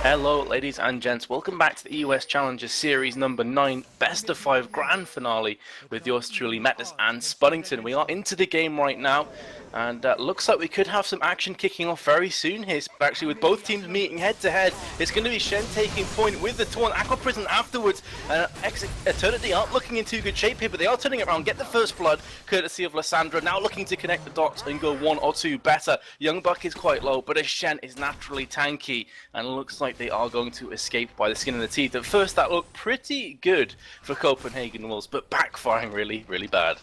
Hello ladies and gents, welcome back to the US Challenger Series number 9 Best of 5 Grand Finale with yours truly, Metis and Spuddington. We are into the game right now, and looks like we could have some action kicking off very soon here, actually, with both teams meeting head to head. It's going to be Shen taking point with the taunt, Aqua Prison afterwards. Eternity aren't looking in too good shape here, but they are turning it around, get the first blood, courtesy of Lysandra, now looking to connect the dots and go 1 or 2 better. Young Buck is quite low, but Shen is naturally tanky, and looks like they are going to escape by the skin of the teeth. At first that looked pretty good for Copenhagen Wolves, but backfiring really bad.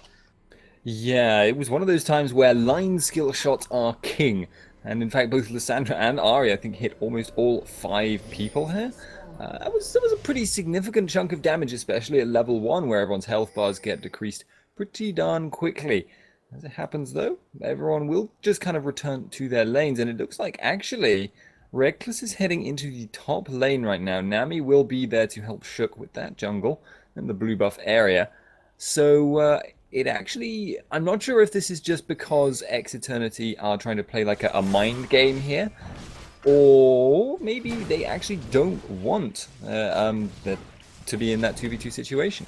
Yeah, it was one of those times where line skill shots are king. And in fact, both Lysandra and Ari, I think, hit almost all 5 people here. That was a pretty significant chunk of damage, especially at level 1, where everyone's health bars get decreased pretty darn quickly. As it happens, though, everyone will just kind of return to their lanes, and it looks like, actually, Reckless is heading into the top lane right now. Nami will be there to help Shook with that jungle in the blue buff area. So, it actually, I'm not sure if this is just because X Eternity are trying to play like a mind game here, or maybe they actually don't want to be in that 2v2 situation.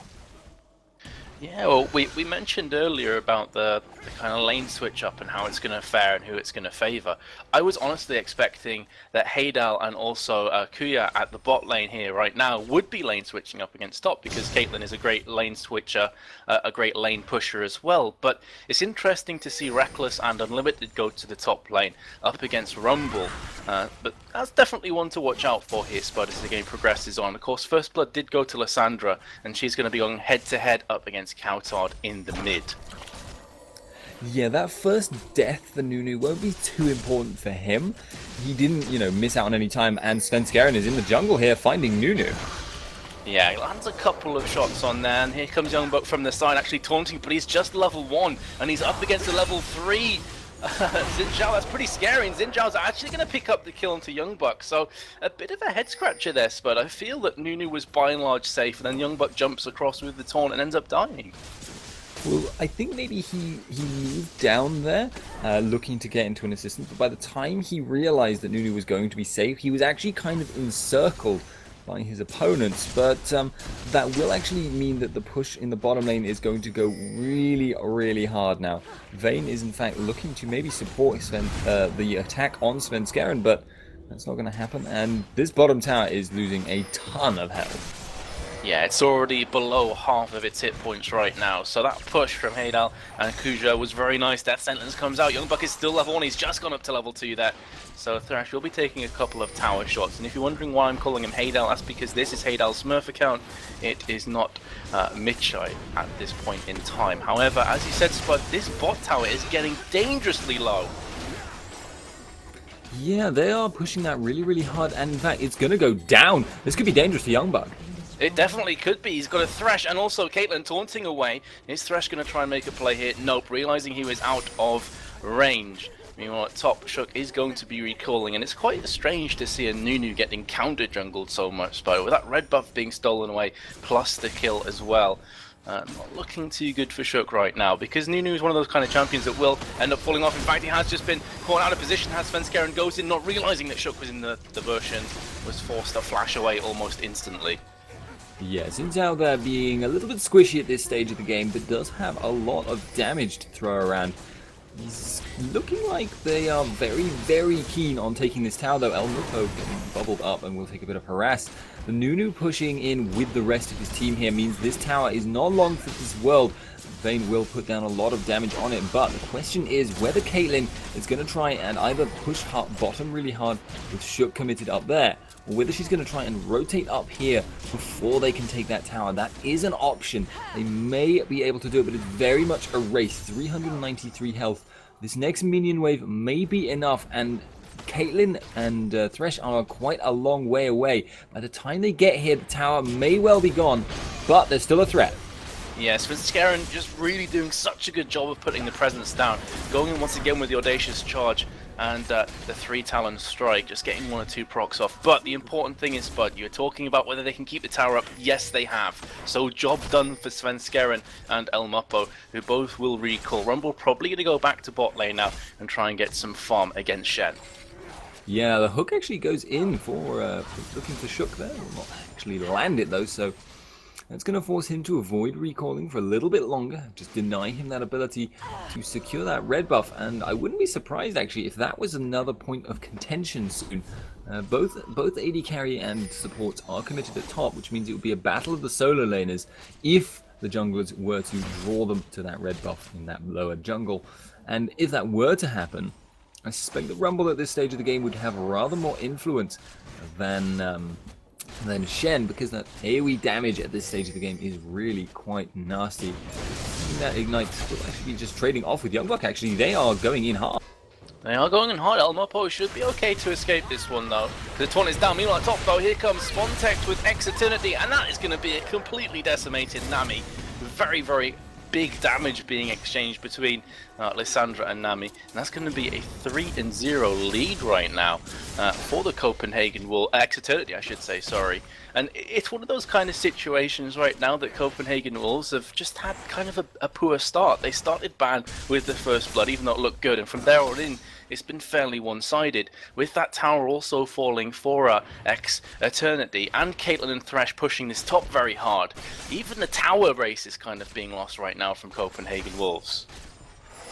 Yeah, well, we mentioned earlier about the kind of lane switch up and how it's going to fare and who it's going to favor. I was honestly expecting that Haydal and also Kuya at the bot lane here right now would be lane switching up against top, because Caitlyn is a great lane switcher, a great lane pusher as well. But it's interesting to see Reckless and Unlimited go to the top lane up against Rumble. But that's definitely one to watch out for here, Spud, as the game progresses on. Of course, First Blood did go to Lysandra, and she's going to be going head-to-head up against Coutard in the mid. Yeah, that first death for Nunu won't be too important for him. He didn't, miss out on any time, and Svenskeren is in the jungle here finding Nunu. Yeah, he lands a couple of shots on there, and here comes Young Buck from the side, actually taunting, but he's just level 1, and he's up against a level 3. Xin Zhao, that's pretty scary, and Xin Zhao's actually going to pick up the kill onto Young Buck, so a bit of a head scratcher there, but I feel that Nunu was by and large safe, and then Young Buck jumps across with the taunt and ends up dying. Well, I think maybe he moved down there, looking to get into an assistance, but by the time he realized that Nunu was going to be safe, he was actually kind of encircled by his opponents, but that will actually mean that the push in the bottom lane is going to go really hard now. Vayne is in fact looking to maybe support the attack on Svenskeren, but that's not going to happen, and this bottom tower is losing a ton of health. Yeah, it's already below half of its hit points right now, so that push from Haydal and Kuja was very nice. Death Sentence comes out, Young Buck is still level 1, he's just gone up to level 2 there. So Thresh will be taking a couple of tower shots, and if you're wondering why I'm calling him Haydal, that's because this is Haydal's Smurf account. It is not Mitchai at this point in time. However, as you said, Spud, this bot tower is getting dangerously low. Yeah, they are pushing that really hard, and in fact, it's going to go down. This could be dangerous for Young Buck. It definitely could be. He's got a Thresh, and also Caitlyn taunting away. Is Thresh going to try and make a play here? Nope, realizing he was out of range. Meanwhile, at top, Shook is going to be recalling, and it's quite strange to see a Nunu getting counter-jungled so much, but with that red buff being stolen away, plus the kill as well. Not looking too good for Shook right now, because Nunu is one of those kind of champions that will end up falling off. In fact, he has just been caught out of position as Svenskeren goes in, not realizing that Shook was in the version, was forced to flash away almost instantly. Yeah, Xin Zhao there being a little bit squishy at this stage of the game, but does have a lot of damage to throw around. He's looking like they are very keen on taking this tower, though. El Muto getting bubbled up and will take a bit of harass. The Nunu pushing in with the rest of his team here means this tower is not long for this world. Vayne will put down a lot of damage on it, but the question is whether Caitlyn is going to try and either push bottom really hard with Shook committed up there, or whether she's going to try and rotate up here before they can take that tower. That is an option. They may be able to do it, but it's very much a race. 393 health. This next minion wave may be enough, and Caitlyn and Thresh are quite a long way away. By the time they get here, the tower may well be gone, but there's still a threat. Yes, Svenskeren just really doing such a good job of putting the presence down, going in once again with the audacious charge and the 3 Talon strike, just getting 1 or 2 procs off. But the important thing is, Spud, you're talking about whether they can keep the tower up. Yes, they have. So job done for Svenskeren and El Muppo, who both will recall. Rumble probably going to go back to bot lane now and try and get some farm against Shen. Yeah, the hook actually goes in for looking for Shook there. Will not actually land it though, so that's going to force him to avoid recalling for a little bit longer, just deny him that ability to secure that red buff. And I wouldn't be surprised actually if that was another point of contention soon. Both AD carry and supports are committed at top, which means it would be a battle of the solo laners if the junglers were to draw them to that red buff in that lower jungle. And if that were to happen, I suspect that Rumble at this stage of the game would have rather more influence than Shen, because that AoE damage at this stage of the game is really quite nasty. That Ignite will actually be just trading off with Youngbuck. Actually, they are going in hard. They are going in hard. Elmopo should be okay to escape this one though. The taunt is down. Meanwhile, top though, here comes Spontex with X Eternity, and that is going to be a completely decimated Nami. Very, very big damage being exchanged between Lissandra and Nami, and that's going to be a 3-0 lead right now for the Copenhagen X Eternity, I should say, sorry. And it's one of those kind of situations right now that Copenhagen Wolves have just had kind of a poor start. They started bad with the first blood, even though it looked good, and from there on in, it's been fairly one-sided, with that tower also falling for X Eternity, and Caitlyn and Thresh pushing this top very hard. Even the tower race is kind of being lost right now from Copenhagen Wolves.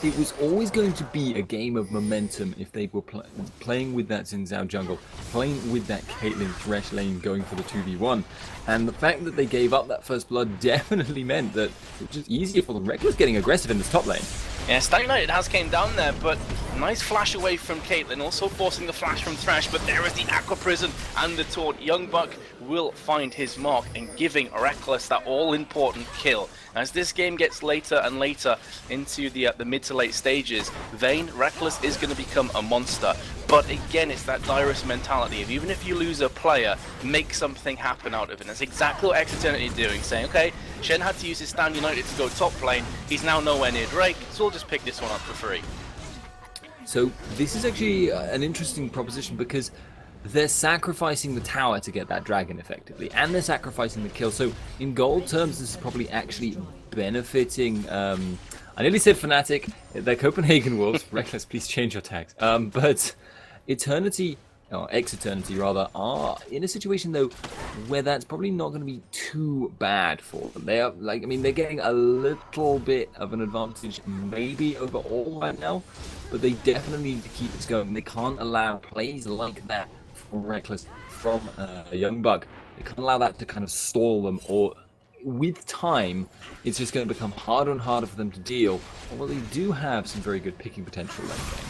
It was always going to be a game of momentum if they were playing with that Xin Zhao jungle, playing with that Caitlyn Thresh lane going for the 2v1. And the fact that they gave up that first blood definitely meant that it was just easier for them. Reckless getting aggressive in this top lane. Yeah, Stag United has came down there, but nice flash away from Caitlyn, also forcing the flash from Thresh, but there is the Aqua Prison and the taunt. Youngbuck will find his mark and giving Reckless that all-important kill. As this game gets later and later into the mid to late stages, Vayne, Reckless is going to become a monster. But again, it's that Dyrus mentality of even if you lose a player, make something happen out of it. That's exactly what X Eternity is doing, saying, okay, Shen had to use his Stand United to go top lane, he's now nowhere near Drake, so we'll just pick this one up for free. So this is actually an interesting proposition because they're sacrificing the tower to get that dragon effectively, and they're sacrificing the kill. So in gold terms, this is probably actually benefiting. I nearly said Fnatic. They're Copenhagen Wolves. Reckless, please change your tags. But Eternity, or X Eternity rather, are in a situation though where that's probably not going to be too bad for them. They are like, I mean, they're getting a little bit of an advantage maybe over all right now, but they definitely need to keep this going. They can't allow plays like that from Reckless, from Youngbuck. They can't allow that to kind of stall them, or with time, it's just going to become harder and harder for them to deal. Although they do have some very good picking potential late game.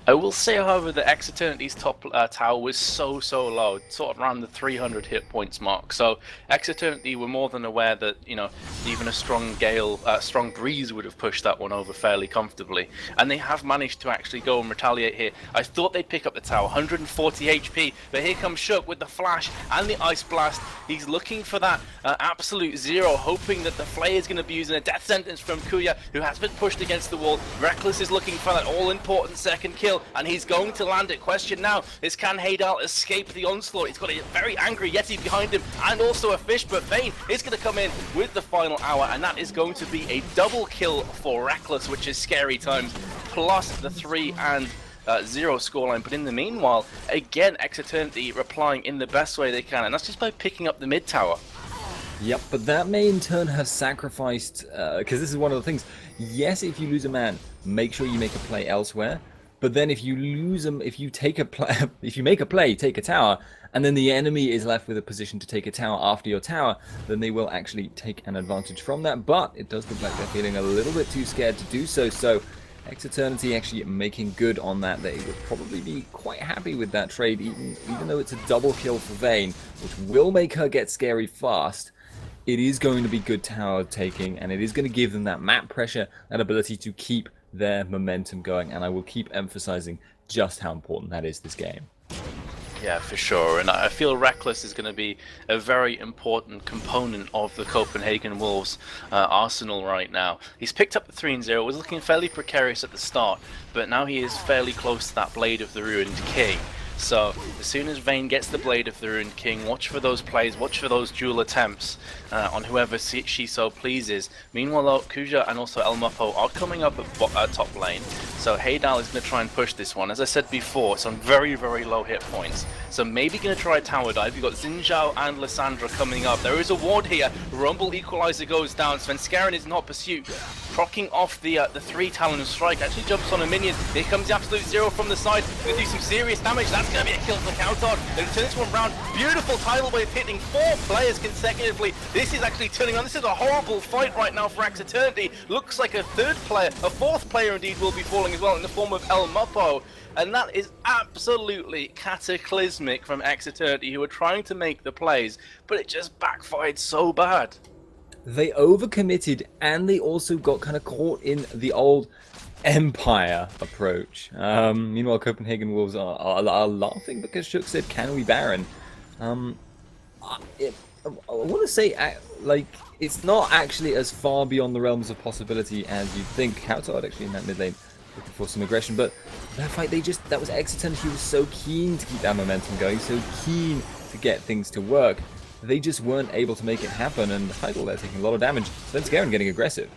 I will say, however, that X Eternity's top tower was so low, sort of around the 300 hit points mark. So X Eternity were more than aware that, you know, even a strong gale, strong breeze would have pushed that one over fairly comfortably. And they have managed to actually go and retaliate here. I thought they'd pick up the tower, 140 HP, but here comes Shook with the flash and the Ice Blast. He's looking for that absolute zero, hoping that the Flay is going to be using a death sentence from Kuya, who has been pushed against the wall. Reckless is looking for that all-important second kill, and he's going to land it. Question now is, can Haydal escape the onslaught? He's got a very angry Yeti behind him and also a fish, but Vayne is going to come in with the final hour, and that is going to be a double kill for Reckless, which is scary times, plus the 3-0 scoreline. But in the meanwhile, again, X Eternity replying in the best way they can, and that's just by picking up the mid tower. Yep, but that may in turn have sacrificed, because this is one of the things. Yes, if you lose a man, make sure you make a play elsewhere. But then if you lose them, if you take a play, if you make a play, take a tower, and then the enemy is left with a position to take a tower after your tower, then they will actually take an advantage from that. But it does look like they're feeling a little bit too scared to do so. So X Eternity actually making good on that. They would probably be quite happy with that trade, even though it's a double kill for Vayne, which will make her get scary fast. It is going to be good tower taking, and it is going to give them that map pressure, that ability to keep their momentum going, and I will keep emphasizing just how important that is this game. Yeah, for sure, and I feel Reckless is going to be a very important component of the Copenhagen Wolves arsenal right now. He's picked up the 3-0, was looking fairly precarious at the start, but now he is fairly close to that Blade of the Ruined King. So as soon as Vayne gets the Blade of the Ruined King, watch for those plays, watch for those dual attempts on whoever she so pleases. Meanwhile, though, Kuja and also El Mupo are coming up at top lane. So Heydal is going to try and push this one. As I said before, it's on very, very low hit points. So maybe going to try a tower dive. You've got Xin Zhao and Lissandra coming up. There is a ward here. Rumble Equalizer goes down. Svenskeren is in hot pursuit. Procking off the 3 Talon Strike. Actually jumps on a minion. Here comes the Absolute Zero from the side. Going to do some serious damage. That's going to be a kill for Kautar. They're going to turn this one round. Beautiful tidal wave hitting 4 players consecutively. This is actually turning on. This is a horrible fight right now for Axe Eternity. Looks like a 4th player indeed will be falling as well in the form of El Mupo. And that is absolutely cataclysmic from Axe Eternity, who are trying to make the plays, but it just backfired so bad. They overcommitted, and they also got kind of caught in the old Empire approach. Meanwhile, Copenhagen Wolves are laughing because Shook said, "Can we Baron?" I want to say, like, it's not actually as far beyond the realms of possibility as you'd think. Kautar actually in that mid lane looking for some aggression, but that fight, that was Axe Eternity. He was so keen to keep that momentum going, so keen to get things to work. They just weren't able to make it happen, and Heidel there taking a lot of damage. Svenskeren getting aggressive.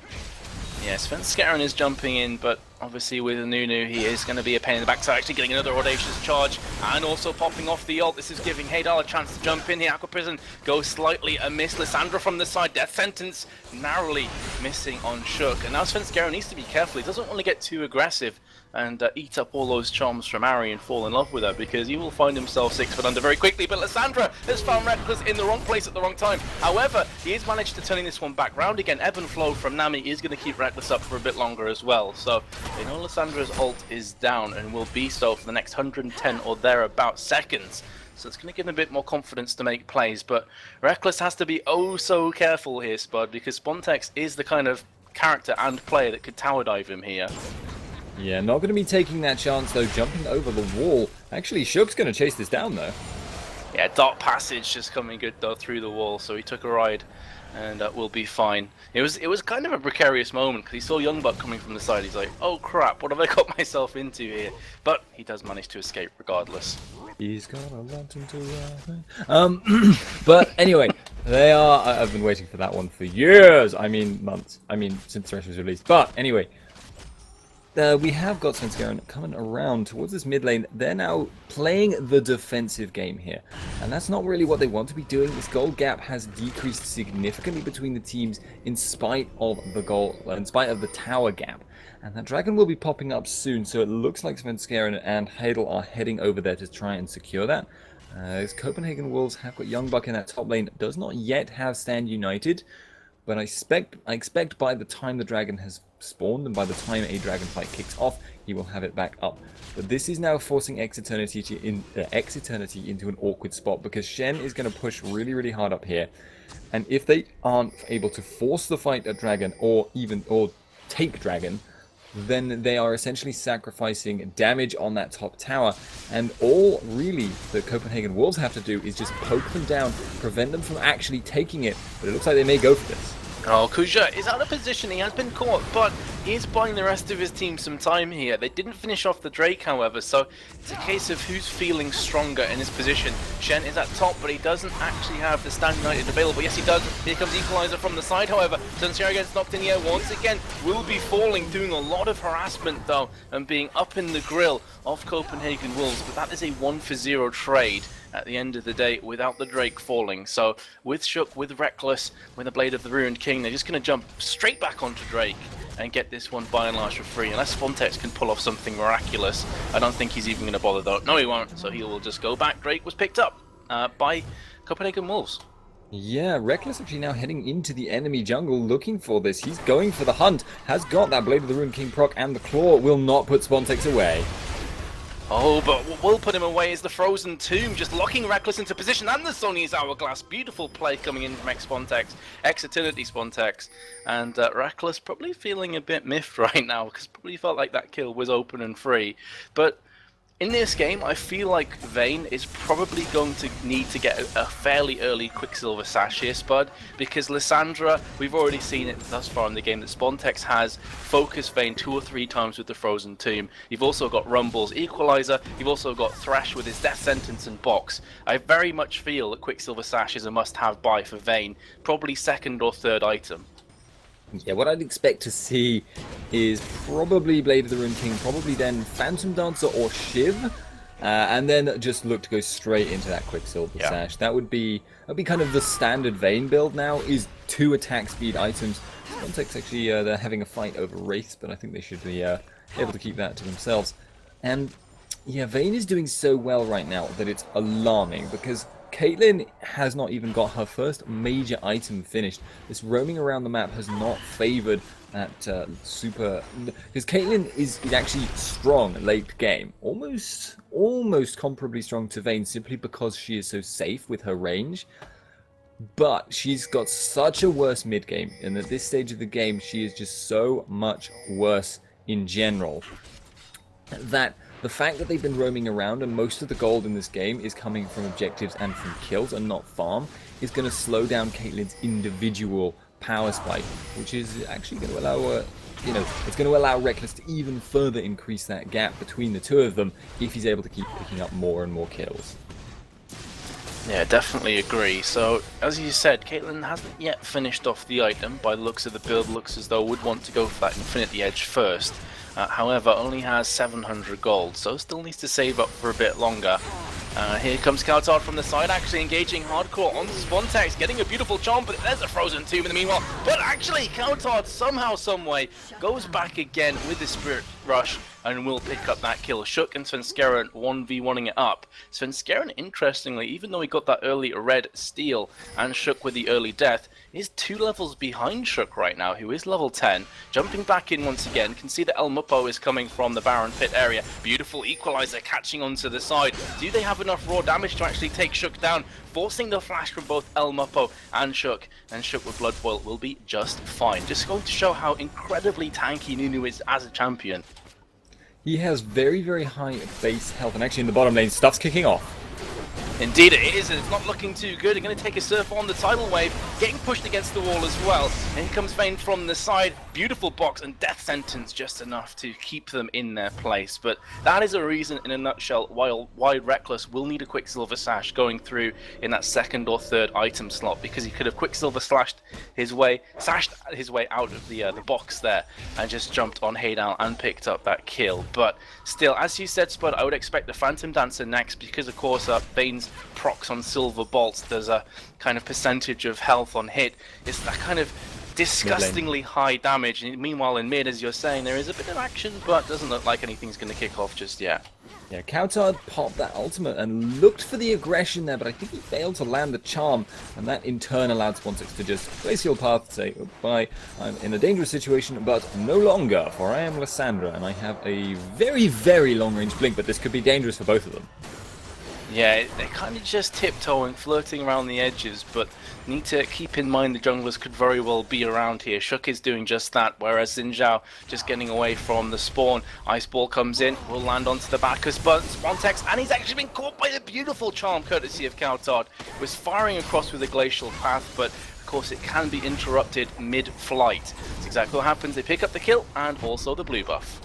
Yes, Svenskeren is jumping in, but obviously with Nunu, he is going to be a pain in the backside, actually getting another audacious charge, and also popping off the ult. This is giving Heydal a chance to jump in here. Aqua Prison goes slightly amiss. Lissandra from the side, Death Sentence narrowly missing on Shook. And now Svenskeren needs to be careful. He doesn't want to get too aggressive and eat up all those charms from Ari and fall in love with her, because he will find himself 6 foot under very quickly. But Lissandra has found Reckless in the wrong place at the wrong time. However, he has managed to turning this one back round again. Ebb and Flow from Nami is going to keep Reckless up for a bit longer as well. So they know Lissandra's ult is down and will be so for the next 110 or thereabout seconds. So it's going to give him a bit more confidence to make plays. But Reckless has to be oh so careful here, Spud, because Spontex is the kind of character and player that could tower dive him here. Yeah, not going to be taking that chance though, jumping over the wall. Actually, Shook's going to chase this down though. Yeah, Dark Passage just coming good though through the wall, so he took a ride and will be fine. It was kind of a precarious moment because he saw Youngbuck coming from the side. He's like, oh crap, what have I got myself into here? But he does manage to escape regardless. He's got a lantern to ride. But anyway, they are. I've been waiting for that one for years. I mean months. I mean since the rest was released. But anyway. We have got Svenskeren coming around towards this mid lane. They're now playing the defensive game here. And that's not really what they want to be doing. This gold gap has decreased significantly between the teams in spite of the tower gap. And that dragon will be popping up soon, so it looks like Svenskeren and Heidel are heading over there to try and secure that. As Copenhagen Wolves have got Youngbuck in that top lane, does not yet have Stand United. But I expect by the time the dragon has spawned and by the time a dragon fight kicks off, he will have it back up. But this is now forcing Axe Eternity into an awkward spot because Shen is going to push really, really hard up here. And if they aren't able to force the fight at dragon or take dragon, then they are essentially sacrificing damage on that top tower. And all really the Copenhagen Wolves have to do is just poke them down, prevent them from actually taking it. But it looks like they may go for this. Oh, Kuja is out of position. He has been caught, but he is buying the rest of his team some time here. They didn't finish off the Drake, however, so it's a case of who's feeling stronger in his position. Shen is at top, but he doesn't actually have the Stand United available. Yes, he does. Here comes Equalizer from the side, however. Sunshine gets knocked in the air once again. Will be falling, doing a lot of harassment, though, and being up in the grill of Copenhagen Wolves. But that is a 1-for-0 trade at the end of the day without the Drake falling. So with Shook, with Reckless, with the Blade of the Ruined King, they're just going to jump straight back onto Drake and get this one by and large for free. Unless Spontex can pull off something miraculous, I don't think he's even going to bother though. No, he won't. So he will just go back. Drake was picked up by Copenhagen Wolves. Yeah, Reckless actually now heading into the enemy jungle looking for this. He's going for the hunt. Has got that Blade of the Ruined King proc, and the Claw will not put Spontex away. Oh, but what will put him away is the Frozen Tomb, just locking Reckless into position, and the Sony's Hourglass. Beautiful play coming in from Axe Eternity Spontex. And Reckless probably feeling a bit miffed right now, because probably felt like that kill was open and free. But In this game, I feel like Vayne is probably going to need to get a fairly early Quicksilver Sash here, Spud, because Lissandra, we've already seen it thus far in the game that Spontex has focused Vayne 2 or 3 times with the Frozen Tomb. You've also got Rumble's Equalizer, you've also got Thresh with his Death Sentence and Box. I very much feel that Quicksilver Sash is a must-have buy for Vayne, probably second or third item. Yeah, what I'd expect to see is probably Blade of the Rune King, probably then Phantom Dancer or Shiv, and then just look to go straight into that Quicksilver Sash. That would be kind of the standard Vayne build now, is 2 attack speed items. Spontex actually, they're having a fight over Wraiths, but I think they should be able to keep that to themselves. And yeah, Vayne is doing so well right now that it's alarming, because Caitlyn has not even got her first major item finished. This roaming around the map has not favored that super... Because Caitlyn is actually strong late game. Almost comparably strong to Vayne, simply because she is so safe with her range. But she's got such a worse mid game, and at this stage of the game, she is just so much worse in general, that the fact that they've been roaming around and most of the gold in this game is coming from objectives and from kills and not farm is going to slow down Caitlyn's individual power spike, which is actually going to allow it's going to allow Reckless to even further increase that gap between the two of them if he's able to keep picking up more and more kills. Yeah, definitely agree. So, as you said, Caitlyn hasn't yet finished off the item. By the looks of the build, looks as though would want to go for that Infinity Edge first. However, only has 700 gold, so still needs to save up for a bit longer. Here comes Coutard from the side, actually engaging hardcore on Spontex, getting a beautiful charm, but there's a Frozen Tomb in the meanwhile. But actually, Coutard somehow, someway, goes back again with the Spirit Rush and will pick up that kill. Shook and Svenskeren 1v1ing it up. Svenskeren, interestingly, even though he got that early red steal and Shook with the early death, is 2 levels behind Shook right now, who is level 10. Jumping back in once again, can see that El Mupo is coming from the Baron Pit area. Beautiful Equalizer catching onto the side. Do they have enough raw damage to actually take Shook down? Forcing the flash from both El Mupo and Shook with Blood Boil will be just fine. Just going to show how incredibly tanky Nunu is as a champion. He has very, very high base health, and actually in the bottom lane, stuff's kicking off. Indeed it is, and it's not looking too good. They're going to take a surf on the tidal wave, getting pushed against the wall as well. And here comes Vayne from the side. Beautiful box and Death Sentence just enough to keep them in their place. But that is a reason, in a nutshell, why Reckless will need a Quicksilver Sash going through in that second or third item slot, because he could have Quicksilver sashed his way out of the box there and just jumped on Haydal and picked up that kill. But still, as you said, Spud, I would expect the Phantom Dancer next, because of course Vayne's procs on Silver Bolts, there's a kind of percentage of health on hit. It's that kind of disgustingly high damage. And meanwhile in mid, as you're saying, there is a bit of action, but doesn't look like anything's going to kick off just yet. Yeah, Coutard popped that ultimate and looked for the aggression there, but I think he failed to land the charm, and that in turn allowed Spontex to just place your path, say goodbye. I'm in a dangerous situation, but no longer, for I am Lissandra, and I have a very, very long-range blink, but this could be dangerous for both of them. Yeah, they're kind of just tiptoeing, flirting around the edges, but need to keep in mind the junglers could very well be around here. Shook is doing just that, whereas Xin Zhao just getting away from the spawn. Ice Ball comes in, will land onto the back of Spontex, and he's actually been caught by the beautiful charm courtesy of Coutard. Was firing across with a glacial path, but of course it can be interrupted mid-flight. That's exactly what happens. They pick up the kill and also the blue buff.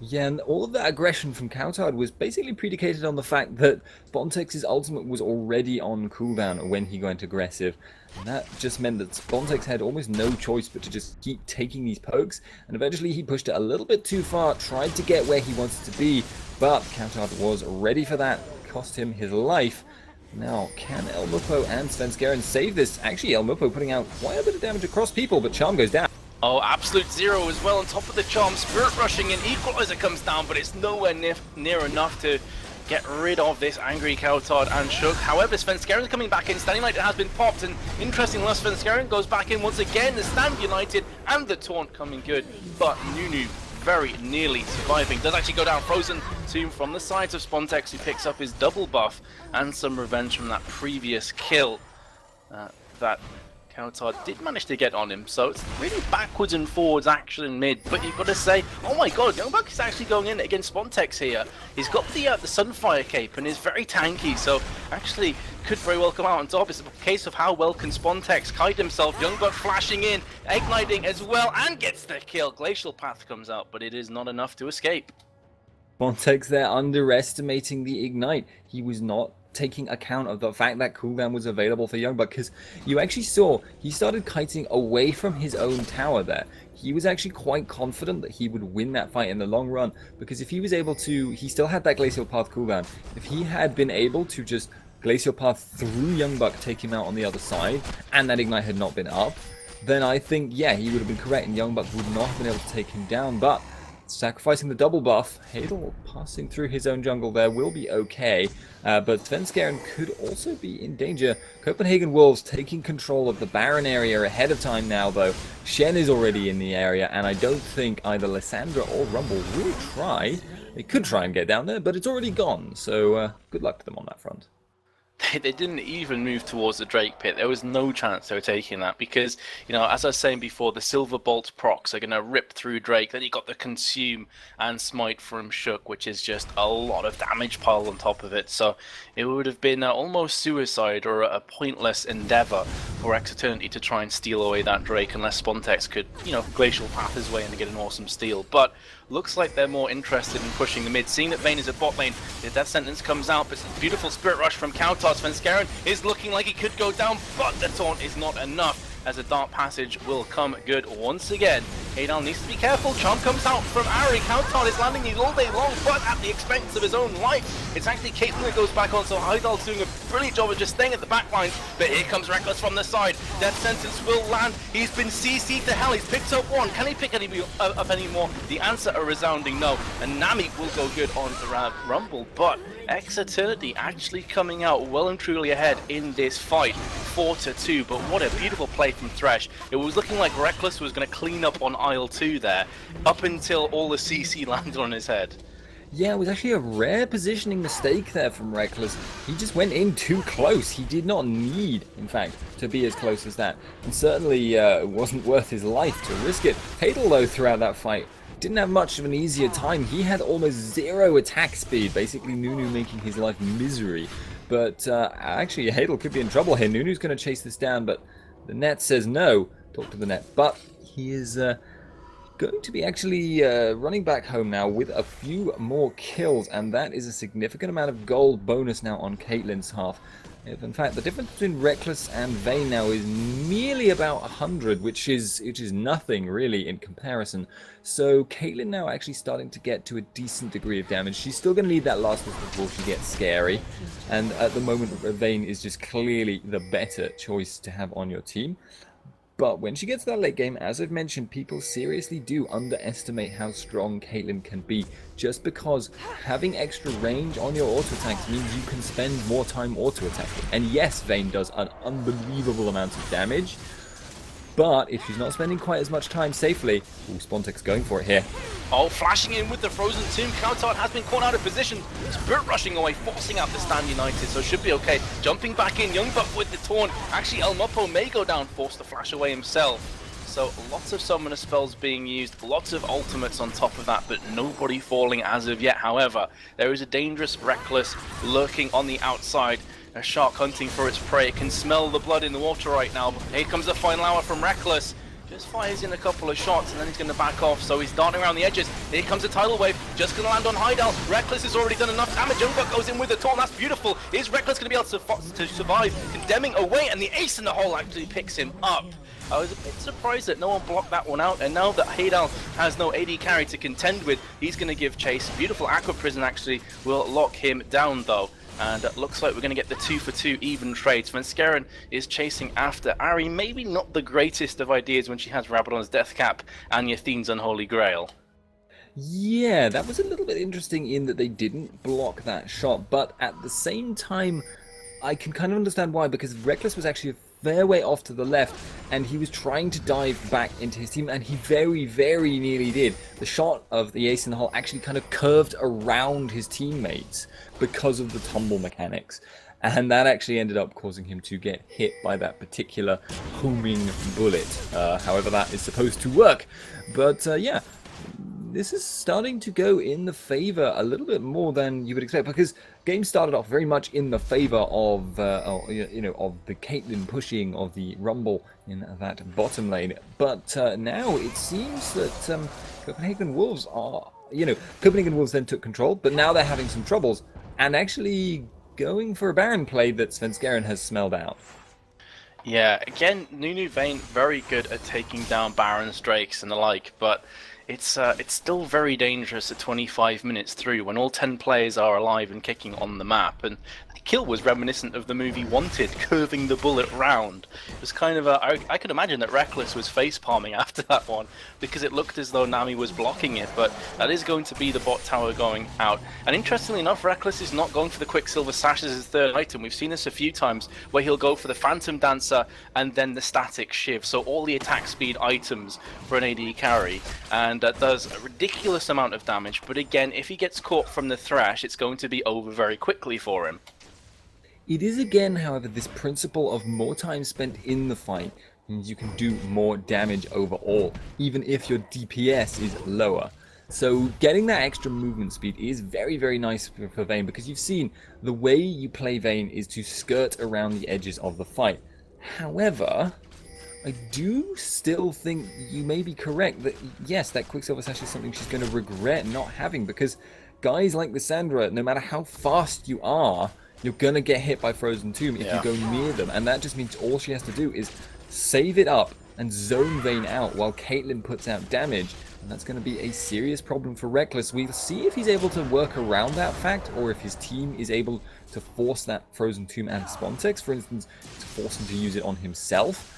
Yeah, and all of that aggression from Coutard was basically predicated on the fact that Spontex's ultimate was already on cooldown when he went aggressive. And that just meant that Spontex had almost no choice but to just keep taking these pokes, and eventually he pushed it a little bit too far, tried to get where he wanted to be, but Coutard was ready for that, cost him his life. Now, can El Mupo and Svenskeren save this? Actually, El Mupo putting out quite a bit of damage across people, but Charm goes down. Oh, Absolute Zero as well on top of the charm. Spirit rushing in, Equalizer comes down, but it's nowhere near enough to get rid of this angry Coutard and Shook. However, Svenskeren coming back in, Standing Light has been popped, and interestingly enough, Svenskeren goes back in once again. The Stand United and the Taunt coming good, but Nunu very nearly surviving. Does actually go down. Frozen Tomb from the sides of Spontex, who picks up his double buff and some revenge from that previous kill that Counter did manage to get on him, so it's really backwards and forwards action in mid. But you've got to say, oh my god, Youngbuck is actually going in against Spontex here. He's got the Sunfire cape and is very tanky, so actually could very well come out on top. It's a case of how well can Spontex kite himself. Youngbuck flashing in, igniting as well, and gets the kill. Glacial Path comes out, but it is not enough to escape. Spontex there underestimating the ignite. He was not taking account of the fact that cooldown was available for Youngbuck, because you actually saw he started kiting away from his own tower there. He was actually quite confident that he would win that fight in the long run, because if he was able to, he still had that Glacial Path cooldown. If he had been able to just Glacial Path through Youngbuck, take him out on the other side, and that ignite had not been up, then I think, yeah, he would have been correct and Youngbuck would not have been able to take him down. But sacrificing the double buff, Hadel passing through his own jungle there will be okay, but Svenskeren could also be in danger. Copenhagen Wolves taking control of the Baron area ahead of time now, though. Shen is already in the area, and I don't think either Lysandra or Rumble will try. They could try and get down there, but it's already gone, so good luck to them on that front. They didn't even move towards the Drake pit. There was no chance they were taking that because, you know, as I was saying before, the Silver Bolt procs are going to rip through Drake. Then you got the Consume and Smite from Shook, which is just a lot of damage piled on top of it. So it would have been almost suicide or a pointless endeavor for Eternity to try and steal away that Drake unless Spontex could, you know, Glacial Path his way and get an awesome steal. But looks like they're more interested in pushing the mid. Seeing that Vayne is at bot lane, the Death Sentence comes out, but it's a beautiful Spirit Rush from Kautar. Svenskeren is looking like he could go down, but the taunt is not enough, as a Dark Passage will come good once again. Hadal needs to be careful. Charm comes out from Ari. Countdown is landing these all day long, but at the expense of his own life. It's actually Caitlyn that goes back on, so Hadal's doing a brilliant job of just staying at the back line. But here comes Reckless from the side. Death Sentence will land. He's been CC'd to hell. He's picked up one. Can he pick up any more? The answer a resounding no. And Nami will go good on the Rumble, but Eternity actually coming out well and truly ahead in this fight, 4-2. But what a beautiful play from Thresh. It was looking like Reckless was going to clean up on aisle 2 there, up until all the CC landed on his head. Yeah, it was actually a rare positioning mistake there from Reckless. He just went in too close. He did not need, in fact, to be as close as that. And certainly it wasn't worth his life to risk it. Hadel, though, throughout that fight, didn't have much of an easier time. He had almost 0 attack speed, basically Nunu making his life misery. But actually, Hadel could be in trouble here. Nunu's going to chase this down, but the net says no. Talk to the net. But he is going to be actually running back home now with a few more kills, and that is a significant amount of gold bonus now on Caitlyn's half. In fact, the difference between Reckless and Vayne now is merely about 100, which is nothing really in comparison. So Caitlyn now actually starting to get to a decent degree of damage. She's still going to need that last one before she gets scary, and at the moment Vayne is just clearly the better choice to have on your team. But when she gets to that late game, as I've mentioned, people seriously do underestimate how strong Caitlyn can be, just because having extra range on your auto attacks means you can spend more time auto attacking. And yes, Vayne does an unbelievable amount of damage, but if she's not spending quite as much time safely, Spontex going for it here. Oh, flashing in with the Frozen Tomb. Countdown has been caught out of position. Spirit rushing away, forcing out the Stand United, so should be okay. Jumping back in, Youngbuck with the taunt. Actually, El Muppo may go down, forced to flash away himself. So lots of summoner spells being used, lots of ultimates on top of that, but nobody falling as of yet. However, there is a dangerous Reckless lurking on the outside. A shark hunting for its prey. It can smell the blood in the water right now. Here comes the final hour from Reckless. Just fires in a couple of shots and then he's going to back off, so he's darting around the edges. Here comes a tidal wave, just going to land on Hadal. Reckless has already done enough damage. Youngbuck goes in with a taunt, that's beautiful. Is Reckless going to be able to survive? Condemning away, and the ace in the hole actually picks him up. I was a bit surprised that no one blocked that one out, and now that Hadal has no AD carry to contend with, he's going to give chase. Beautiful Aqua Prison actually will lock him down though. And it looks like we're going to get the 2-for-2 even trades. Svenskeren is chasing after Ari. Maybe not the greatest of ideas when she has Rabadon's Death Cap and Yathine's Unholy Grail. Yeah, that was a little bit interesting in that they didn't block that shot. But at the same time, I can kind of understand why, because Reckless was actually a fair way off to the left, and he was trying to dive back into his team, and he very, very nearly did. The shot of the ace in the hole actually kind of curved around his teammates because of the tumble mechanics. and that actually ended up causing him to get hit by that particular homing bullet. However that is supposed to work. But yeah, this is starting to go in the favor a little bit more than you would expect, because game started off very much in the favor of of the Caitlyn pushing of the Rumble in that bottom lane. But now it seems that Copenhagen Wolves are, Copenhagen Wolves then took control, but now they're having some troubles and actually going for a Baron play that Svenskeren has smelled out. Yeah, again, Nunu Vayne very good at taking down Barons, Drakes, and the like, but it's still very dangerous at 25 minutes through when all 10 players are alive and kicking on the map. And the kill was reminiscent of the movie Wanted, curving the bullet round. It was kind of I could imagine that Reckless was face palming after that one, because it looked as though Nami was blocking it, but that is going to be the bot tower going out. And interestingly enough, Reckless is not going for the Quicksilver Sash as his third item. We've seen this a few times where he'll go for the Phantom Dancer and then the Static Shiv, so all the attack speed items for an AD carry. And that does a ridiculous amount of damage, but again, if he gets caught from the Thresh, it's going to be over very quickly for him. It is again, however, this principle of more time spent in the fight means you can do more damage overall, even if your DPS is lower. So getting that extra movement speed is very, very nice for Vayne, because you've seen the way you play Vayne is to skirt around the edges of the fight. However, I do still think you may be correct that, yes, that Quicksilver Sash is something she's going to regret not having, because guys like Lissandra, no matter how fast you are, you're going to get hit by Frozen Tomb if you go near them. And that just means all she has to do is save it up and zone Vayne out while Caitlyn puts out damage. And that's going to be a serious problem for Reckless. We'll see if he's able to work around that fact, or if his team is able to force that Frozen Tomb and Spontex, for instance, to force him to use it on himself.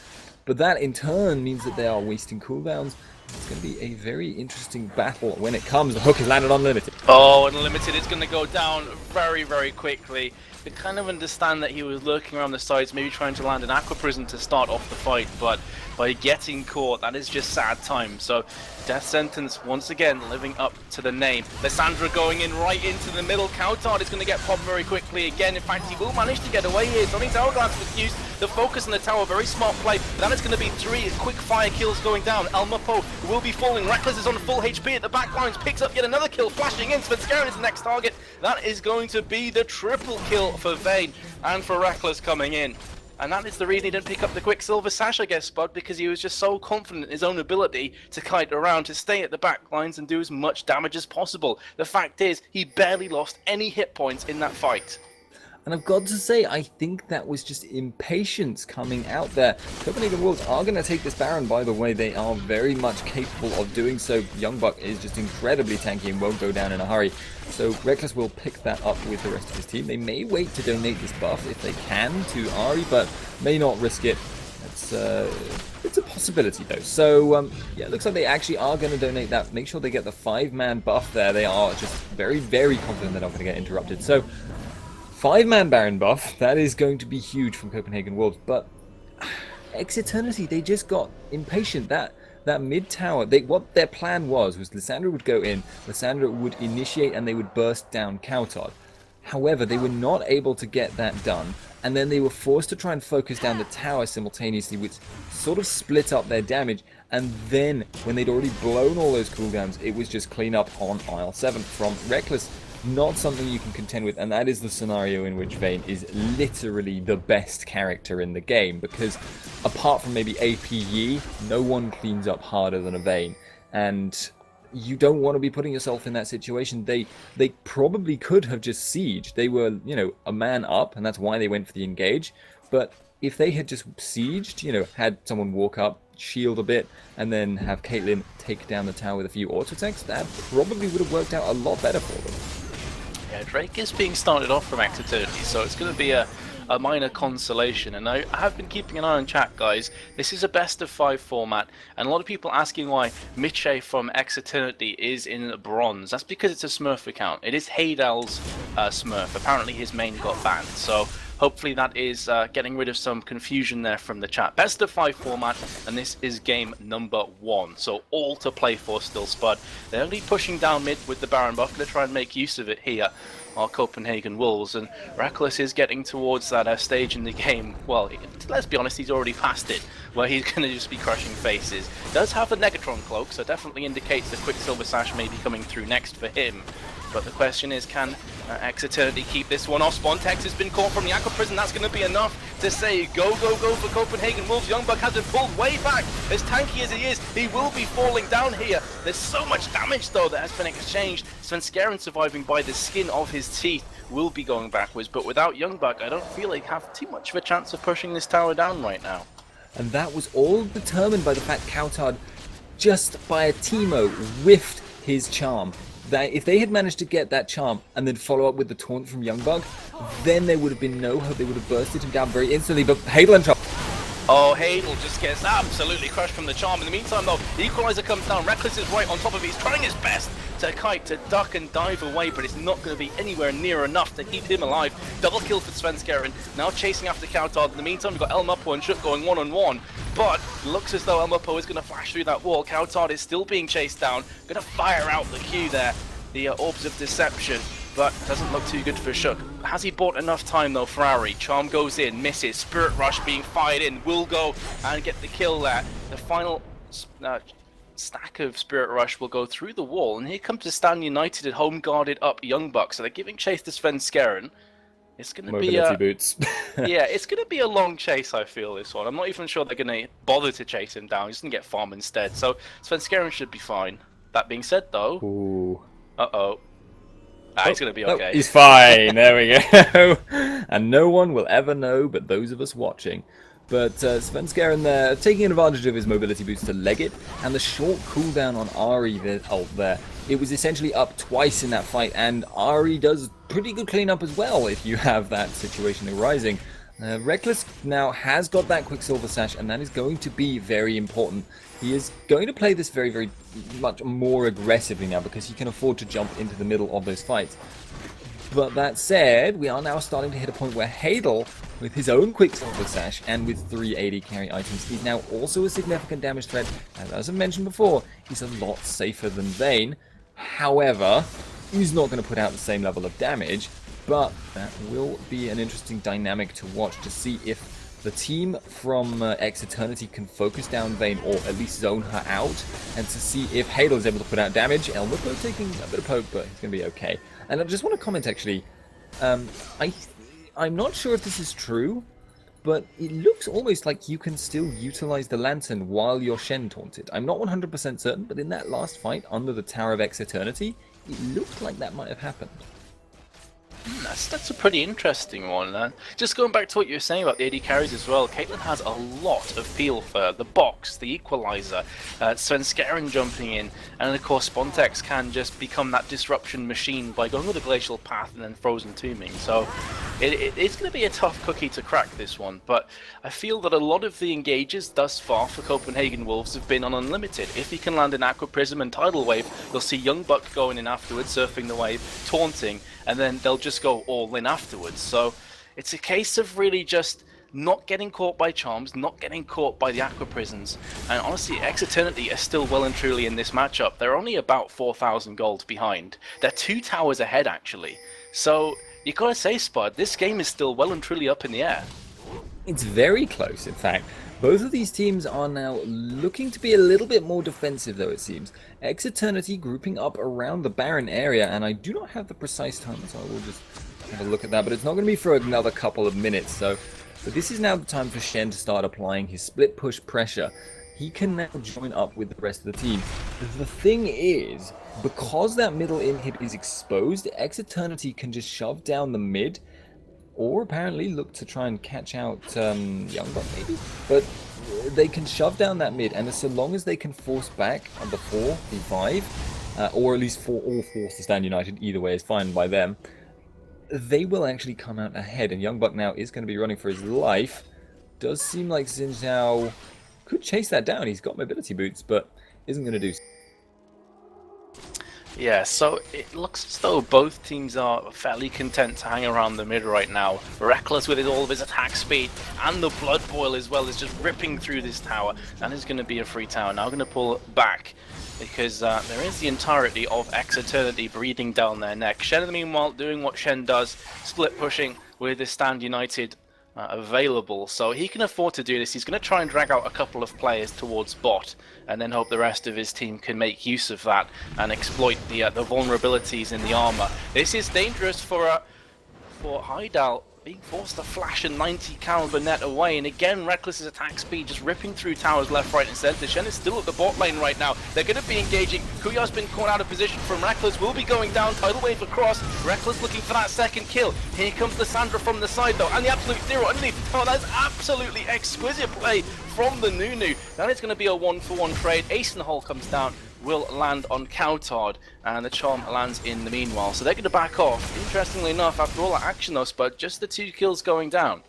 But that in turn means that they are wasting cooldowns. It's going to be a very interesting battle when it comes. The hook is landed on Limited. Oh, Unlimited is going to go down very, very quickly. You kind of understand that he was lurking around the sides, maybe trying to land an Aqua Prison to start off the fight, but by getting caught, that is just sad time. So Death Sentence once again living up to the name. Lissandra going in right into the middle. Coutard is going to get popped very quickly again. In fact, he will manage to get away here. Sonic Hourglass was used. The focus on the tower, very smart play. But that is going to be 3 quick fire kills going down. Elmapo will be falling. Reckless is on full HP at the back lines. Picks up yet another kill. Flashing in. Svenskeren is the next target. That is going to be the triple kill for Vayne and for Reckless coming in. And that is the reason he didn't pick up the Quicksilver Sash, I guess, Spud, because he was just so confident in his own ability to kite around, to stay at the back lines and do as much damage as possible. The fact is, he barely lost any hit points in that fight. And I've got to say, I think that was just impatience coming out there. Copenhagen Wolves are going to take this Baron, by the way. They are very much capable of doing so. Youngbuck is just incredibly tanky and won't go down in a hurry. So Reckless will pick that up with the rest of his team. They may wait to donate this buff if they can to Ahri, but may not risk it. It's a possibility though. So yeah, it looks like they actually are going to donate that. Make sure they get the 5-man buff there. They are just very, very confident they're not going to get interrupted. So 5-man Baron buff, that is going to be huge from Copenhagen Wolves, but Eternity, they just got impatient. That mid tower, what their plan was Lissandra would go in, Lissandra would initiate, and they would burst down Coutard. However, they were not able to get that done, and then they were forced to try and focus down the tower simultaneously, which sort of split up their damage. And then, when they'd already blown all those cooldowns, it was just clean up on aisle 7 from Reckless. Not something you can contend with, and that is the scenario in which Vayne is literally the best character in the game, because apart from maybe APE, no one cleans up harder than a Vayne, and you don't want to be putting yourself in that situation. They probably could have just sieged. They were, a man up, and that's why they went for the engage, but if they had just sieged, had someone walk up, shield a bit, and then have Caitlyn take down the tower with a few auto attacks, that probably would have worked out a lot better for them. Yeah, Drake is being started off from Eternity, so it's going to be a minor consolation. And I have been keeping an eye on chat, guys. This is a best of 5 format, and a lot of people asking why Mitche from Eternity is in bronze. That's because it's a Smurf account. It is Heydal's Smurf. Apparently his main got banned, so hopefully that is getting rid of some confusion there from the chat. Best of 5 format, and this is game number 1. So all to play for still, Spud. They're only pushing down mid with the Baron buff. Going to try and make use of it here. are Copenhagen Wolves, and Reckless is getting towards that stage in the game. Well, let's be honest, he's already past it, where he's going to just be crushing faces. Does have the Negatron cloak, so definitely indicates the Quicksilver Sash may be coming through next for him. But the question is, can X Eternity keep this one off? Spontex has been caught from the Aqua Prison. That's going to be enough to say go, go, go for Copenhagen Wolves. Youngbuck has been pulled way back. As tanky as he is, he will be falling down here. There's so much damage, though, that has been exchanged. Svenskeren surviving by the skin of his teeth will be going backwards. But without Youngbuck, I don't feel like have too much of a chance of pushing this tower down right now. And that was all determined by the fact Coutard, just by a Teemo, whiffed his charm. That if they had managed to get that charm and then follow up with the taunt from Youngbug, then there would have been no hope. They would have bursted him down very instantly. But Hadel and trouble. Oh, Hadel just gets absolutely crushed from the charm. In the meantime, though, the Equalizer comes down. Reckless is right on top of it. He's trying his best to kite, to duck and dive away, but it's not going to be anywhere near enough to keep him alive. Double kill for Svenskeren, now chasing after Coutard. In the meantime, we've got Elmapo and Shook going one-on-one, but looks as though Elmapo is going to flash through that wall. Coutard is still being chased down, going to fire out the Q there, the Orbs of Deception, but doesn't look too good for Shook. Has he bought enough time though for Ari? Charm goes in, misses, Spirit Rush being fired in, will go and get the kill there. The final stack of Spirit Rush will go through the wall, and here comes the Stand United at home guarded up Youngbuck, so they're giving chase to Svenskeren. It's going to be boots. yeah, it's going to be a long chase, I feel, this one. I'm not even sure they're going to bother to chase him down. He's going to get farm instead, so Svenskeren should be fine. That being said, though... Ooh. Uh-oh. He's going to be okay. He's fine. There we go. And no one will ever know but those of us watching. But Svenskeren there, taking advantage of his mobility boost to leg it, and the short cooldown on Ari ult there. It was essentially up twice in that fight, and Ari does pretty good cleanup as well if you have that situation arising. Reckless now has got that Quicksilver Sash, and that is going to be very important. He is going to play this very, very much more aggressively now because he can afford to jump into the middle of those fights. But that said, we are now starting to hit a point where Hadel, with his own Quicksilver Sash and with 3 AD carry items, is now also a significant damage threat. And as I mentioned before, he's a lot safer than Vayne. However, he's not going to put out the same level of damage, but that will be an interesting dynamic to watch to see if the team from X Eternity can focus down Vayne, or at least zone her out, and to see if Hadel is able to put out damage. Elmapo taking a bit of poke, but he's going to be okay. And I just want to comment, actually, I'm not sure if this is true, but it looks almost like you can still utilize the Lantern while you're Shen taunted. I'm not 100% certain, but in that last fight under the Tower of X Eternity, it looked like that might have happened. That's a pretty interesting one. Just going back to what you were saying about the AD carries as well, Caitlyn has a lot of feel for the box, the Equalizer, Svenskeren jumping in, and of course Spontex can just become that disruption machine by going with a Glacial Path and then Frozen Tombing. So it's going to be a tough cookie to crack, this one, but I feel that a lot of the engages thus far for Copenhagen Wolves have been on Unlimited. If he can land an Aqua Prism and Tidal Wave, you'll see Youngbuck going in afterwards, surfing the wave, taunting, and then they'll just go all in afterwards. So it's a case of really just not getting caught by charms, not getting caught by the Aqua Prisons. And honestly, X Eternity are still well and truly in this matchup. They're only about 4,000 gold behind. They're 2 towers ahead, actually. So you gotta say, Spud, this game is still well and truly up in the air. It's very close, in fact. Both of these teams are now looking to be a little bit more defensive, though, it seems. X Eternity grouping up around the Baron area, and I do not have the precise time, so I will just have a look at that, but it's not going to be for another couple of minutes, so... But this is now the time for Shen to start applying his split push pressure. He can now join up with the rest of the team. The thing is, because that middle inhib is exposed, X Eternity can just shove down the mid, or apparently look to try and catch out Youngblood maybe, but they can shove down that mid, and so long as they can force back on the 4, the 5, or at least all force to stand united, either way is fine by them, they will actually come out ahead, and Youngbuck now is going to be running for his life. Does seem like Xin Zhao could chase that down. He's got mobility boots, but isn't going to do so. Yeah, so it looks as though both teams are fairly content to hang around the mid right now. Reckless with all of his attack speed and the blood boil as well is just ripping through this tower. That is going to be a free tower. Now going to pull back because there is the entirety of X Eternity breathing down their neck. Shen in the meanwhile doing what Shen does, split pushing with his Stand United available, so he can afford to do this. He's going to try and drag out a couple of players towards bot and then hope the rest of his team can make use of that and exploit the vulnerabilities in the armor. This is dangerous for Heidal, being forced to flash a 90 caliber net away, and again Reckless's attack speed just ripping through towers left, right and center. Shen is still at the bot lane right now. They're going to be engaging. Kuya's been caught out of position from Reckless, will be going down, tidal wave across. Reckless looking for that second kill. Here comes Lissandra from the side though, and the absolute zero underneath. Oh, that's absolutely exquisite play from the Nunu. Now it's going to be a 1-for-1 trade. Ace in the hole comes down, will land on Coutard, and the charm lands in the meanwhile. So they're going to back off. Interestingly enough, after all that action though, Spud, just the 2 kills going down.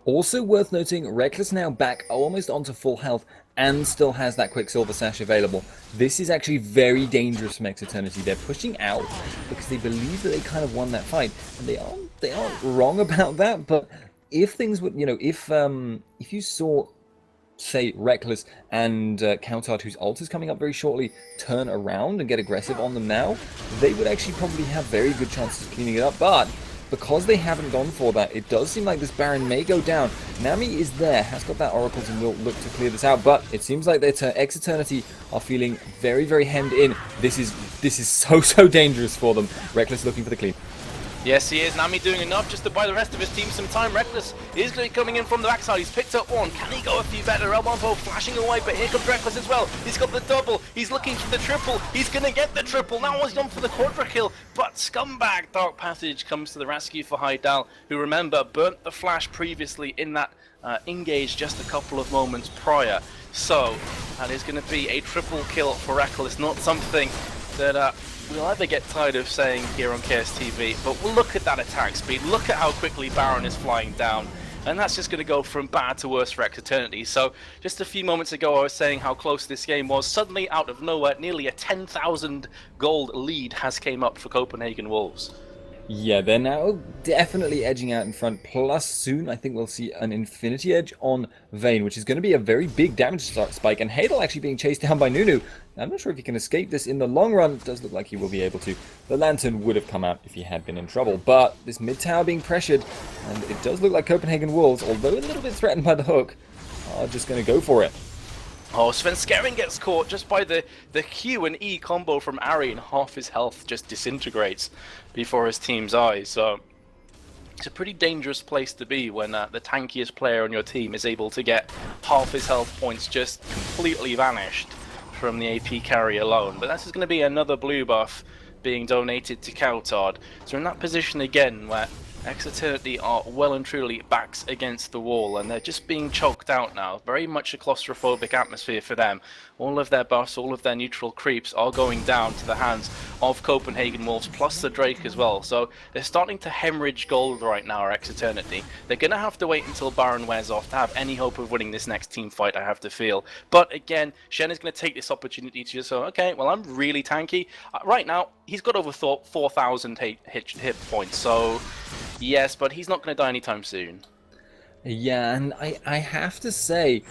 Also worth noting, Reckless now back almost onto full health and still has that Quicksilver Sash available. This is actually very dangerous from X Eternity. They're pushing out because they believe that they kind of won that fight, and they aren't wrong about that. But if things would, if you saw, say, Reckless and Coutard, whose ult is coming up very shortly, turn around and get aggressive on them now, they would actually probably have very good chances of cleaning it up. But because they haven't gone for that, it does seem like this Baron may go down. Nami is there, has got that Oracles, and will look to clear this out, but it seems like that X Eternity are feeling very, very hemmed in. This is so dangerous for them. Reckless looking for the clean. Yes, he is. Nami doing enough just to buy the rest of his team some time. Reckless is going to be coming in from the backside. He's picked up one. Can he go a few better? Elbow flashing away, but here comes Reckless as well. He's got the double. He's looking for the triple. He's going to get the triple. Now he's gone for the quadra kill, but Scumbag Dark Passage comes to the rescue for Heidal, who, remember, burnt the flash previously in that engage just a couple of moments prior. So that is going to be a triple kill for Reckless. Not something that we'll either get tired of saying here on KSTV, but we'll look at that attack speed, look at how quickly Baron is flying down, and that's just going to go from bad to worse for X Eternity. So just a few moments ago I was saying how close this game was. Suddenly, out of nowhere, nearly a 10,000 gold lead has came up for Copenhagen Wolves. Yeah, they're now definitely edging out in front, plus soon I think we'll see an Infinity Edge on Vayne, which is going to be a very big damage spike, and Heidel actually being chased down by Nunu. I'm not sure if he can escape this in the long run. It does look like he will be able to. The Lantern would have come out if he had been in trouble, but this mid tower being pressured, and it does look like Copenhagen Wolves, although a little bit threatened by the hook, are just going to go for it. Oh, Svenskeren gets caught just by the Q and E combo from Ari, and half his health just disintegrates before his team's eyes. So it's a pretty dangerous place to be when the tankiest player on your team is able to get half his health points just completely vanished from the AP carry alone. But this is going to be another blue buff being donated to Coutard. So in that position again where X Eternity are well and truly backs against the wall, and they're just being choked out now. Very much a claustrophobic atmosphere for them. All of their buffs, all of their neutral creeps are going down to the hands of Copenhagen Wolves, plus the Drake as well. So they're starting to hemorrhage gold right now, X Eternity. They're going to have to wait until Baron wears off to have any hope of winning this next team fight, I have to feel. But again, Shen is going to take this opportunity to just say, okay, well, I'm really tanky. Right now, he's got over 4,000 hit points, so yes, but he's not going to die anytime soon. Yeah, and I have to say,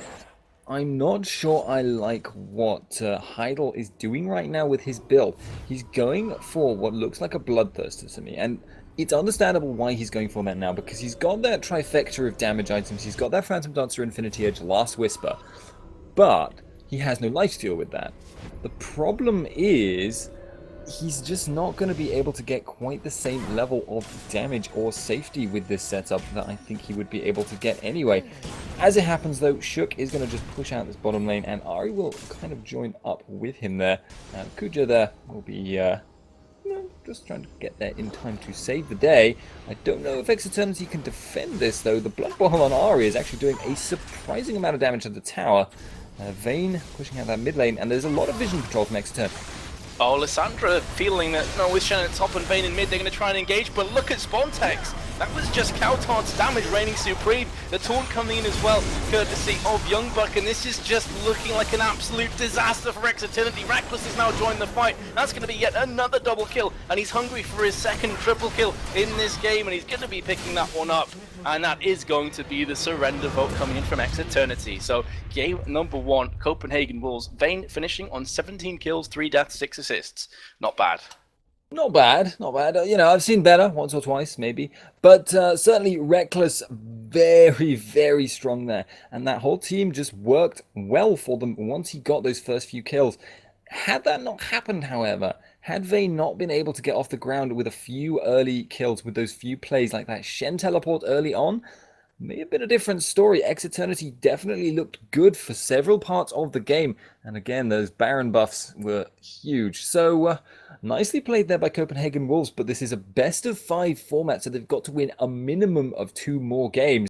I'm not sure I like what Heidel is doing right now with his build. He's going for what looks like a Bloodthirster to me, and it's understandable why he's going for that now, because he's got that trifecta of damage items, he's got that Phantom Dancer, Infinity Edge, Last Whisper, but he has no lifesteal with that. The problem is, he's just not going to be able to get quite the same level of damage or safety with this setup that I think he would be able to get anyway. As it happens though, Shook is going to just push out this bottom lane, and Ari will kind of join up with him there. Kuja there will be just trying to get there in time to save the day. I don't know if X Eternity can defend this though. The Blood Boil on Ari is actually doing a surprising amount of damage to the tower. Vayne pushing out that mid lane, and there's a lot of vision control from X Eternity. Oh, Lissandra feeling that, no, with Shen at top and Vayne in mid, they're going to try and engage, but look at Spontex. That was just Cowtart's damage reigning supreme. The taunt coming in as well, courtesy of Young Buck, and this is just looking like an absolute disaster for Eternity. Reckless has now joined the fight. That's going to be yet another double kill, and he's hungry for his second triple kill in this game, and he's going to be picking that one up. And that is going to be the surrender vote coming in from Eternity. So game number 1, Copenhagen Wolves. Vayne finishing on 17 kills, 3 deaths, 6 assists. Not bad. Not bad, not bad. You know, I've seen better once or twice, maybe. But certainly Reckless, very, very strong there. And that whole team just worked well for them once he got those first few kills. Had that not happened, however, had Vayne not been able to get off the ground with a few early kills, with those few plays like that Shen teleport early on, may have been a different story. Eternity definitely looked good for several parts of the game. And again, those Baron buffs were huge. So, nicely played there by Copenhagen Wolves, but this is a best of 5 format, so they've got to win a minimum of 2 more games.